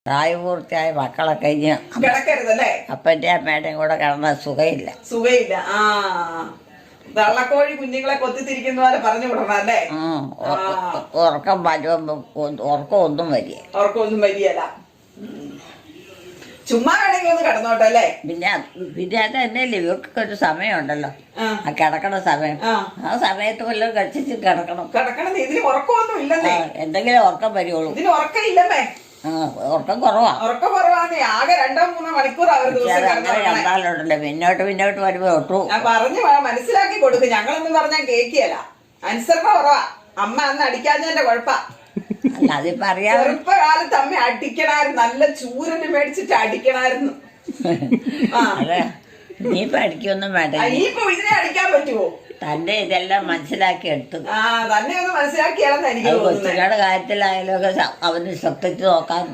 പ്രായപൂർത്തിയായ മക്കളെ കഴിഞ്ഞ് കിടക്കരുതല്ലേ? അപ്പൻ്റെ അമ്മയുടെയും കൂടെ കിടന്ന സുഖമില്ല. സുഖയില്ല. ആ തള്ളക്കോഴി കുഞ്ഞുങ്ങളെ കൊത്തിത്തിരിക്കുന്ന പോലെ പറഞ്ഞു വിടണം അല്ലേ? ഉറക്കം വരുമ്പോ ഉറക്കം ഒന്നും വരിക. ഉറക്കമൊന്നും വരികയല്ല. ചുമ്മാ വേണമെങ്കിൽ ഒന്ന് കിടന്നോട്ടെ അല്ലേ? പിന്നെ അത് തന്നെയല്ലേ ഇവർക്കൊക്കെ ഒരു സമയമുണ്ടല്ലോ, ആ കിടക്കണ സമയം. ആ സമയത്ത് വല്ലതും കഴിച്ചിട്ട് കിടക്കണം. ഇതിന് ഉറക്കമൊന്നും ഇല്ലെന്നേ. എന്തെങ്കിലും ഉറക്കം വരുള്ളൂ. ഇതിന് ഉറക്കം ഇല്ലെന്നേ. ഉറക്കം കുറവാ. ഉറക്കം കുറവാന്നേ. ആകെ 2-3 മണിക്കൂർ അവർ കണ്ടാലുണ്ടല്ലോ പിന്നോട്ട് വരുമ്പോ ഒട്ടു. ഞാൻ പറഞ്ഞു മനസ്സിലാക്കി കൊടുക്കും. ഞങ്ങളൊന്നും പറഞ്ഞാൽ കേക്കിയല്ല. അനുസരണ കുറവാ. അമ്മ അന്ന് അടിക്കാഞ്ഞതിന്റെ കുഴപ്പാ. അല്ല അതിപ്പോ അറിയാം. ചെറുപ്പകാലത്ത് അമ്മ അടിക്കണായിരുന്നു. നല്ല ചൂരന് മേടിച്ചിട്ട് അടിക്കണായിരുന്നു. അതെ, ഇനിയിപ്പൊ അടിക്കൊന്നും വേണ്ട. ഇനിയിപ്പോ ഇതിനെ അടിക്കാൻ പറ്റുമോ? തന്നെ ഇതെല്ലാം മനസ്സിലാക്കി എടുത്തു. തന്നെ ഒന്ന് മനസ്സിലാക്കിയാലെന്ന് എനിക്ക് തോന്നുന്നു. കൊച്ചുകളുടെ കാര്യത്തിലായാലും ഒക്കെ അവന് ശ്രദ്ധിച്ചു നോക്കാൻ